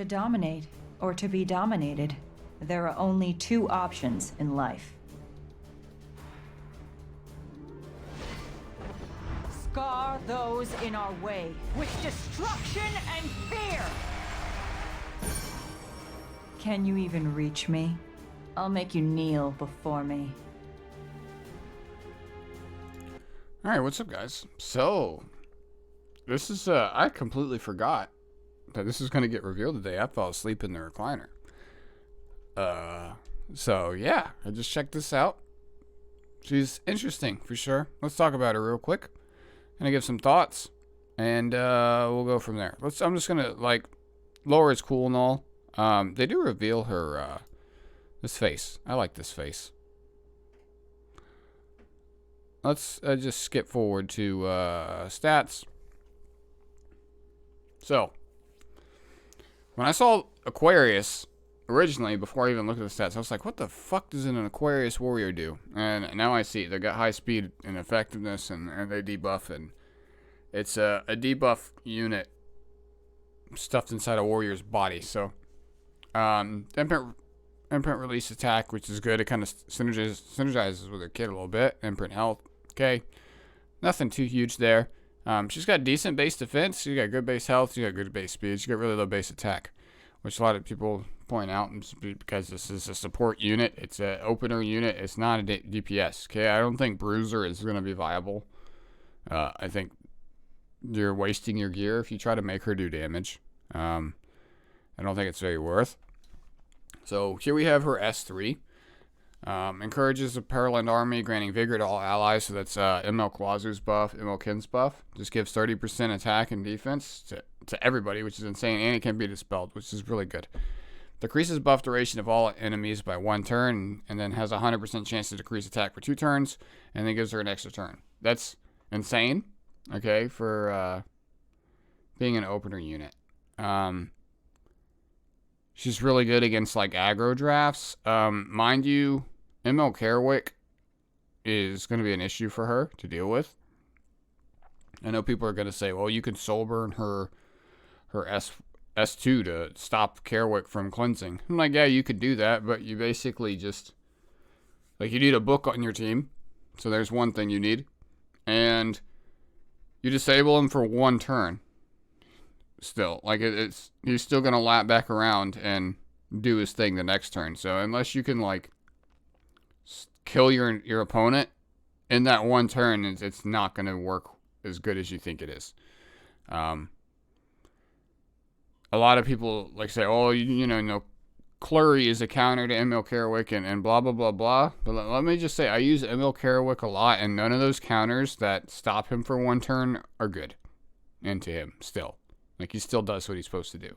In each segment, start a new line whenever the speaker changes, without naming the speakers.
dominate or to be dominated. There are only two options in life. Scar those in our way with destruction and fear! Can you even reach me? I'll make you kneel before me.
Alright, what's up, guys? So, this is, I completely forgot that this is going to get revealed today. I fell asleep in the recliner. So, yeah, I just checked this out. She's interesting, for sure. Let's talk about her real quick. Gonna give some thoughts, and, we'll go from there. I'm just gonna, like, Laura is cool and all. They do reveal her, this face. I like this face. Let's just skip forward to stats. So, when I saw Aquarius originally, before I even looked at the stats, I was like, what the fuck does an Aquarius warrior do? And now I see they got high speed and effectiveness, and they debuff, and it's a debuff unit stuffed inside a warrior's body. So, imprint release attack, which is good. It kind of synergizes with her kit a little bit. Imprint health. Okay, nothing too huge there. She's got decent base defense. She's got good base health. She's got good base speed. She's got really low base attack, which a lot of people point out because this is a support unit. It's an opener unit. It's not a DPS. Okay, I don't think Bruiser is going to be viable. I think you're wasting your gear if you try to make her do damage. I don't think it's very worth. So here we have her S3. Encourages a Pearland army, granting vigor to all allies. So that's ML Kwazu's buff, ML Kin's buff. Just gives 30% attack and defense to everybody, which is insane. And it can be dispelled, which is really good. Decreases buff duration of all enemies by 1 turn, and then has a 100% chance to decrease attack for 2 turns, and then gives her an extra turn. That's insane, okay, for being an opener unit. She's really good against, like, aggro drafts. Mind you, ML Kerwick is going to be an issue for her to deal with. I know people are going to say, well, you can soul burn her S2 to stop Kerwick from cleansing. I'm like, yeah, you could do that, but you basically just, like, you need a book on your team. So there's one thing you need. And you disable him for 1 turn. Still, like, he's still gonna lap back around and do his thing the next turn. So unless you can, like, kill your opponent in that 1 turn, it's not gonna work as good as you think it is. A lot of people like say, oh, you know, Clury is a counter to ML Kerwick and blah blah blah blah. But let me just say, I use ML Kerwick a lot, and none of those counters that stop him for 1 turn are good into him still. Like, he still does what he's supposed to do.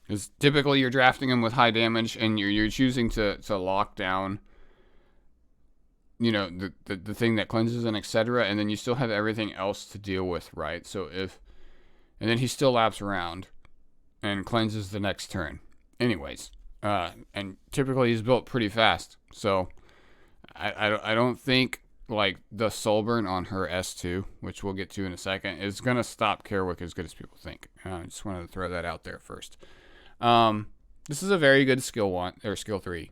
Because typically you're drafting him with high damage, and you're choosing to lock down, you know, the thing that cleanses and etc. And then you still have everything else to deal with, right? So and then he still laps around and cleanses the next turn. Anyways, and typically he's built pretty fast. So I don't think, like, the soul burn on her S2, which we'll get to in a second, is going to stop Kerwick as good as people think. I just wanted to throw that out there first. This is a very good skill 3.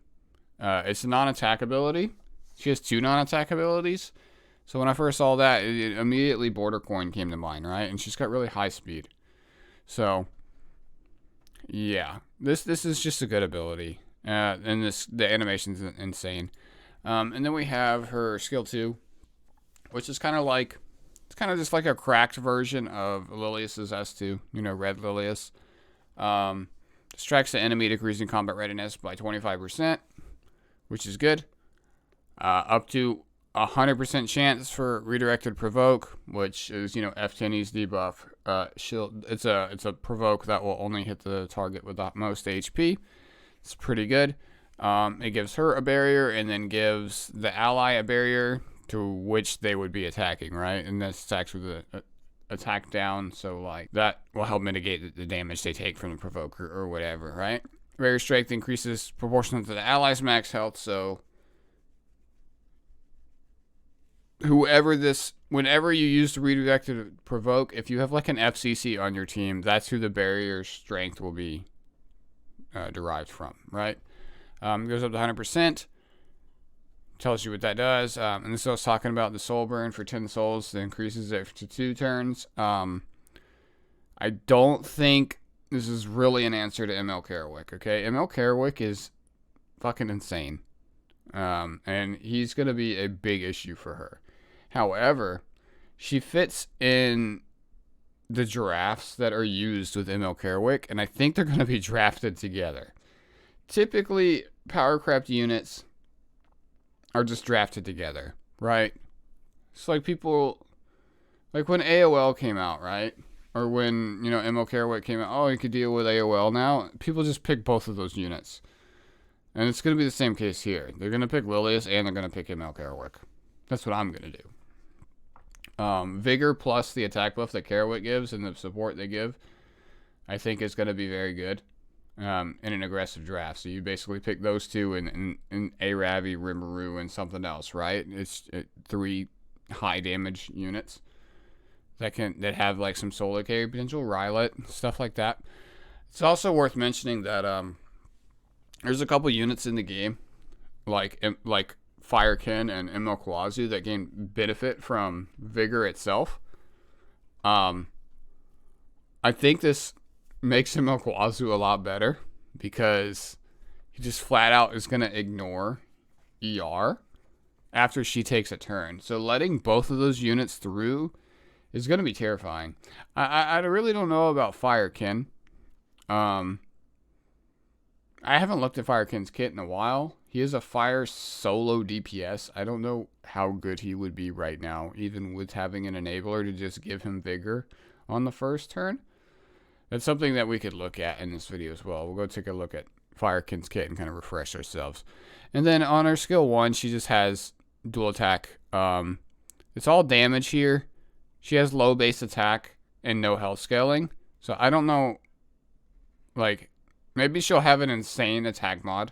It's a non-attack ability. She has 2 non-attack abilities. So when I first saw that, immediately Border Coin came to mind, right? And she's got really high speed. So, yeah. This is just a good ability. And the animation's insane. And then we have her skill 2, which is kind of like, it's kind of just like a cracked version of Lilias's S2, you know, Red Lilias. Distracts the enemy, decreasing combat readiness by 25%, which is good. Up to 100% chance for redirected provoke, which is, you know, F10's debuff. Shield. It's a provoke that will only hit the target with the most HP. It's pretty good. It gives her a barrier, and then gives the ally a barrier to which they would be attacking, right? And this attacks with the attack down, so, like, that will help mitigate the damage they take from the provoker or whatever, right? Barrier strength increases proportional to the ally's max health, so whenever you use the redirected provoke, if you have like an FCC on your team, that's who the barrier strength will be derived from, right? Goes up to 100%. Tells you what that does. And this is what I was talking about, the soul burn for 10 souls that increases it to 2 turns. I don't think this is really an answer to ML Carwick, okay? ML Carwick is fucking insane. And he's going to be a big issue for her. However, she fits in the drafts that are used with ML Carwick, and I think they're going to be drafted together. Typically, powercraft units are just drafted together, right? It's like people, like when AOL came out, right? Or when, ML Carwick came out, oh, you could deal with AOL now. People just pick both of those units. And it's going to be the same case here. They're going to pick Lilias and they're going to pick ML Carwick. That's what I'm going to do. Vigor plus the attack buff that Carwick gives and the support they give, I think is going to be very good in an aggressive draft. So you basically pick those two and Aravi, Rimuru, and something else, right? It's 3 high damage units that have like some solar carry potential, Rylet, stuff like that. It's also worth mentioning that there's a couple units in the game, like Firekin and ML Kawazu, that gain benefit from Vigor itself. I think this makes ML Kawazu a lot better because he just flat out is going to ignore ER after she takes a turn. So letting both of those units through is going to be terrifying. I really don't know about Firekin. I haven't looked at Firekin's kit in a while. He is a fire solo DPS. I don't know how good he would be right now, even with having an enabler to just give him vigor on the first turn. That's something that we could look at in this video as well. We'll go take a look at Firekin's kit and kind of refresh ourselves. And then on her skill 1, she just has dual attack. It's all damage here. She has low base attack and no health scaling. So I don't know, like, maybe she'll have an insane attack mod.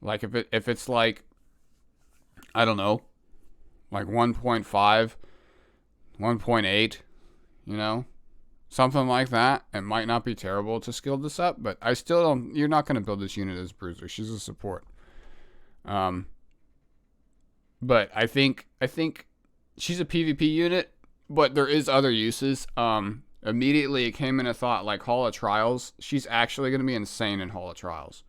Like if it's like, I don't know, like 1.5, 1.8, something like that. It might not be terrible to skill this up, but I still don't, you're not going to build this unit as Bruiser. She's a support. But I think she's a PvP unit, but there is other uses. Immediately it came in a thought like Hall of Trials. She's actually going to be insane in Hall of Trials.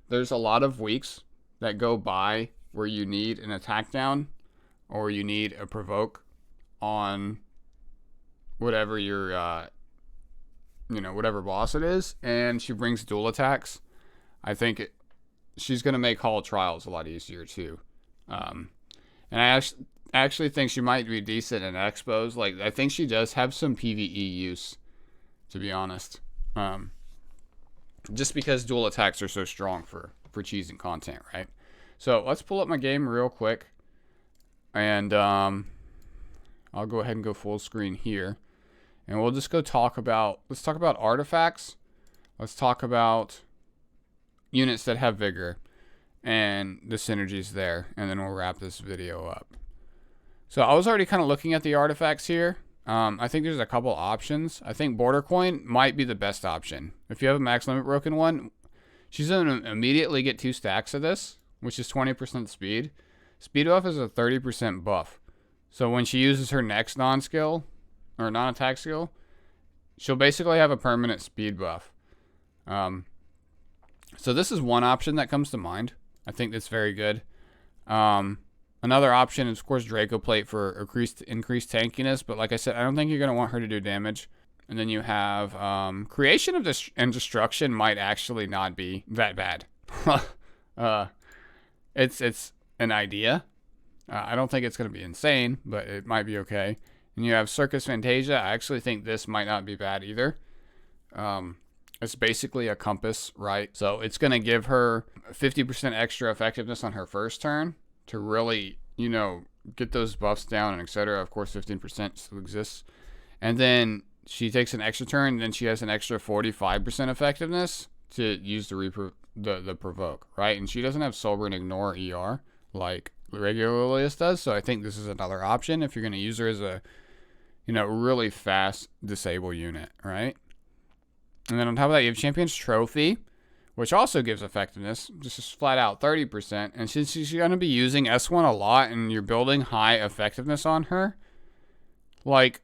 There's a lot of weeks that go by where you need an attack down or you need a provoke on whatever your, whatever boss it is, and she brings dual attacks. I think she's going to make Hall of Trials a lot easier too. And I actually think she might be decent in expos. Like, I think she does have some PvE use, to be honest. Just because dual attacks are so strong for cheesing content, right? So let's pull up my game real quick, and I'll go ahead and go full screen here, and we'll just go let's talk about artifacts. Let's talk about units that have vigor and the synergies there, and then we'll wrap this video up. So I was already kind of looking at the artifacts here. I think there's a couple options. I think Border Coin might be the best option. If you have a max limit broken one, she's going to immediately get 2 stacks of this, which is 20% speed. Speed buff is a 30% buff. So when she uses her next non-skill, or non-attack skill, she'll basically have a permanent speed buff. So this is one option that comes to mind. I think that's very good. Another option is, of course, Draco Plate for increased tankiness. But like I said, I don't think you're going to want her to do damage. And then you have Creation of and Destruction might actually not be that bad. It's an idea. I don't think it's going to be insane, but it might be okay. And you have Circus Fantasia. I actually think this might not be bad either. It's basically a compass, right? So it's going to give her 50% extra effectiveness on her first turn to really, get those buffs down and etc. Of course, 15% still exists. And then she takes an extra turn, and then she has an extra 45% effectiveness to use the provoke, right? And she doesn't have Sober and Ignore ER like regular Lilias does. So I think this is another option if you're going to use her as a, really fast disable unit, right? And then on top of that, you have Champion's Trophy, which also gives effectiveness, just flat out 30%. And since she's going to be using S1 a lot and you're building high effectiveness on her, like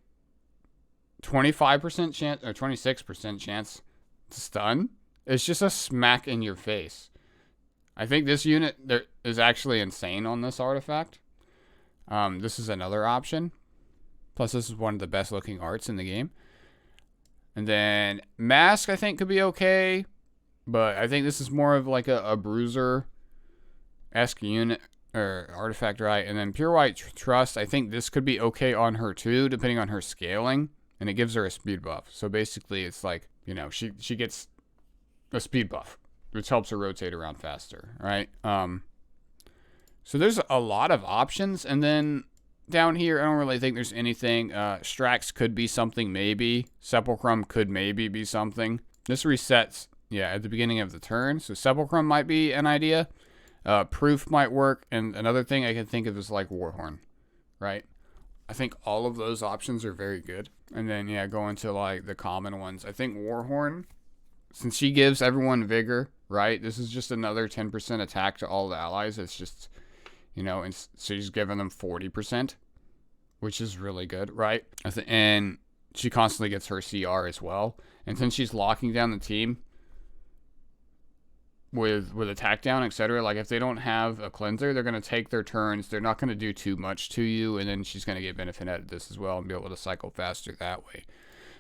25% chance or 26% chance to stun, it's just a smack in your face. I think this unit there is actually insane on this artifact. This is another option. Plus, this is one of the best looking arts in the game. And then Mask, I think, could be okay. But I think this is more of like a bruiser-esque unit or artifact, right? And then Pure White Trust, I think this could be okay on her too, depending on her scaling. And it gives her a speed buff. So basically, it's like, she gets a speed buff, which helps her rotate around faster, right? So there's a lot of options. And then down here, I don't really think there's anything. Strax could be something, maybe. Sepulchrum could maybe be something. This resets, at the beginning of the turn. So Sepulchrum might be an idea. Proof might work. And another thing I can think of is like Warhorn, right? I think all of those options are very good. And then, go into like the common ones. I think Warhorn, since she gives everyone vigor, right? This is just another 10% attack to all the allies. It's just, and she's giving them 40%, which is really good, right? And she constantly gets her CR as well. And since she's locking down the team with attack down, etc., like if they don't have a cleanser, they're going to take their turns. They're not going to do too much to you. And then she's going to get benefit out of this as well and be able to cycle faster that way.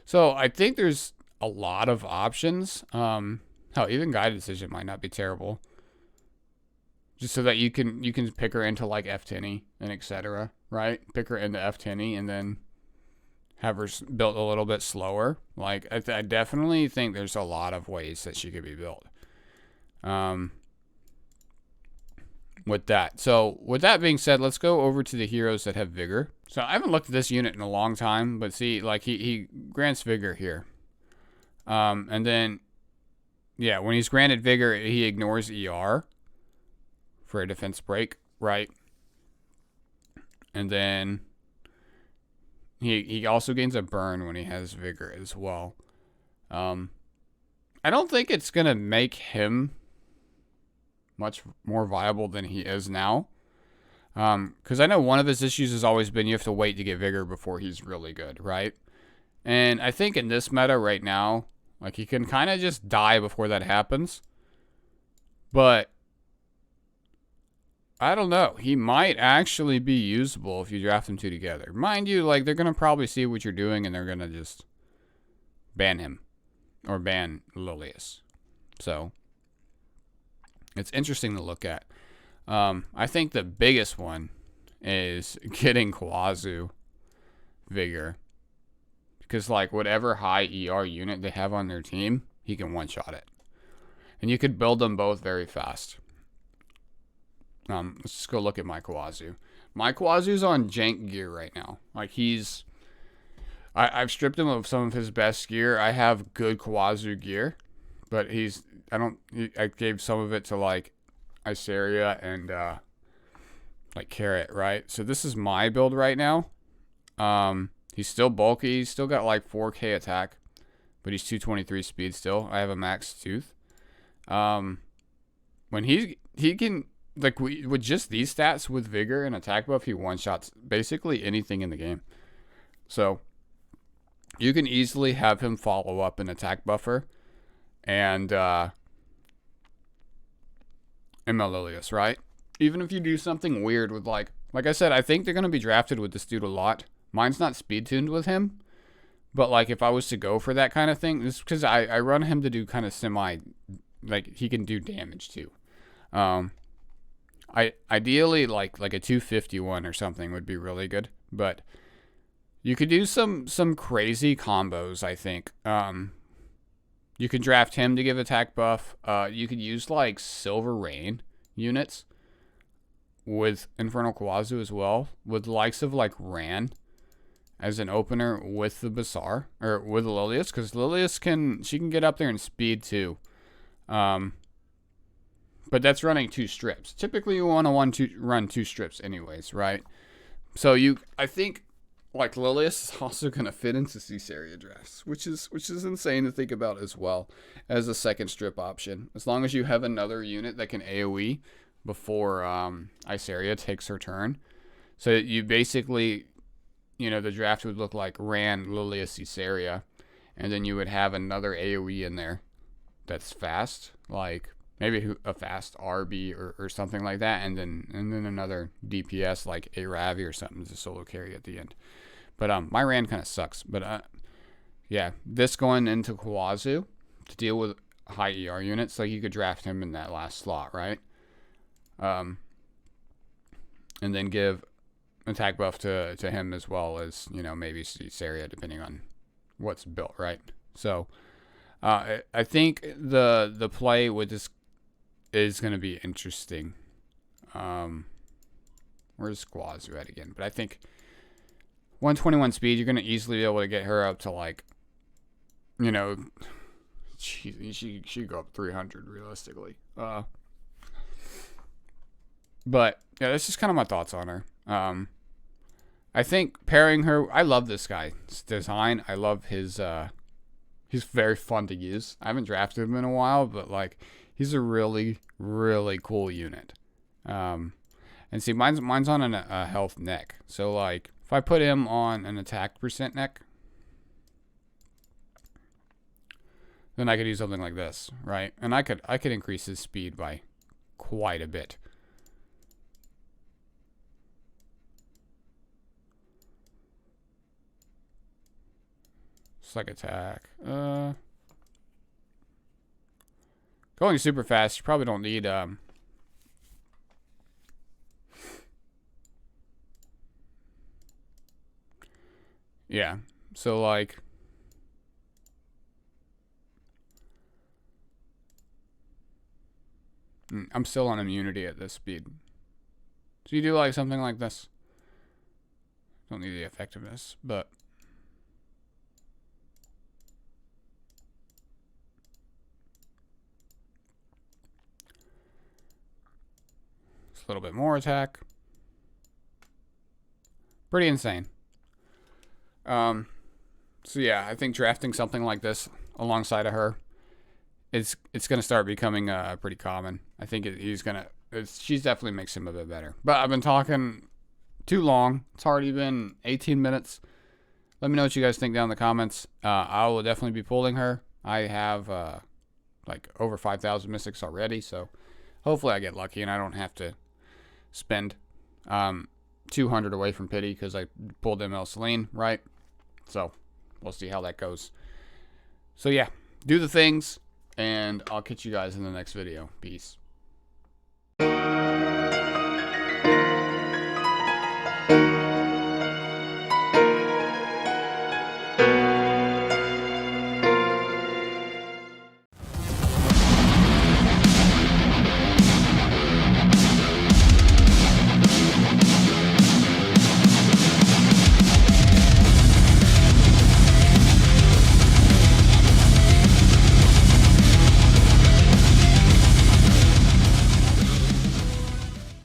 So I think there's a lot of options. Hell, even Guided Decision might not be terrible. Just so that you can pick her into like F10 and etc. Right? Pick her into F10 and then have her built a little bit slower. Like I definitely think there's a lot of ways that she could be built. With that being said, let's go over to the heroes that have vigor. So I haven't looked at this unit in a long time, but see, like he grants vigor here. And then, when he's granted vigor, he ignores ER for a defense break, right? And then he also gains a burn when he has vigor as well. I don't think it's going to make him much more viable than he is now. Because I know one of his issues has always been you have to wait to get vigor before he's really good, right? And I think in this meta right now, like he can kind of just die before that happens. But I don't know. He might actually be usable if you draft them two together. Mind you, like they're going to probably see what you're doing and they're going to just ban him or ban Lilias. So it's interesting to look at. I think the biggest one is getting Kawazu vigor. Because like whatever high ER unit they have on their team, he can one-shot it. And you could build them both very fast. Let's just go look at my Kawazu. My Kawazu's on jank gear right now. Like I've stripped him of some of his best gear. I have good Kawazu gear, but I gave some of it to like Iseria and like Carrot, right? So this is my build right now. He's still bulky. He's still got like 4k attack, but he's 223 speed still. I have a max tooth. When he can, like with just these stats with vigor and attack buff, he one-shots basically anything in the game. So you can easily have him follow up an attack buffer and Lilias, right? Even if you do something weird with like I said, I think they're going to be drafted with this dude a lot. Mine's not speed tuned with him, but like if I was to go for that kind of thing, this is because I run him to do kind of like he can do damage too. I ideally like a 251 or something would be really good, but you could do some crazy combos, I think. You could draft him to give attack buff. You could use like Silver Rain units with Infernal Kawazu as well, with the likes of like Ran as an opener with the Bazaar or with Lilias, because Lilias can get up there in speed too. But that's running 2 strips. Typically, you want to run 2 strips anyways, right? So I think, like, Lilias is also going to fit into Synergy drafts, which is insane to think about as well as a second strip option. As long as you have another unit that can AoE before Iseria takes her turn. So you basically, the draft would look like Ran, Lilias, Iseria, and then you would have another AoE in there that's fast, like maybe a fast RB or something like that, and then another DPS like a Ravi or something to solo carry at the end. But my Ran kind of sucks. But yeah, this going into Kawazu to deal with high ER units, like you could draft him in that last slot, right? And then give attack buff to him as well as, maybe Syria, depending on what's built, right? So I think the play with this is going to be interesting. Where's Kawazu at again? But I think 121 speed, you're going to easily be able to get her up to, like, she should go up 300 realistically. But yeah, that's just kind of my thoughts on her. I think pairing her, I love this guy's design. I love his, he's very fun to use. I haven't drafted him in a while, but, like, he's a really, really cool unit. And see, mine's on a health neck. So, like, if I put him on an attack percent neck, then I could do something like this, right? And I could increase his speed by quite a bit. Select attack. Going super fast, you probably don't need yeah. So, like, I'm still on immunity at this speed. So you do like something like this. Don't need the effectiveness, but it's a little bit more attack. Pretty insane. So yeah, I think drafting something like this alongside of her, it's gonna start becoming pretty common. I think she's definitely makes him a bit better. But I've been talking too long. It's already been 18 minutes. Let me know what you guys think down in the comments. I will definitely be pulling her. I have like over 5,000 mystics already, so hopefully I get lucky and I don't have to spend 200 away from pity because I pulled ML Celine, right? So we'll see how that goes. So yeah, do the things, and I'll catch you guys in the next video. Peace.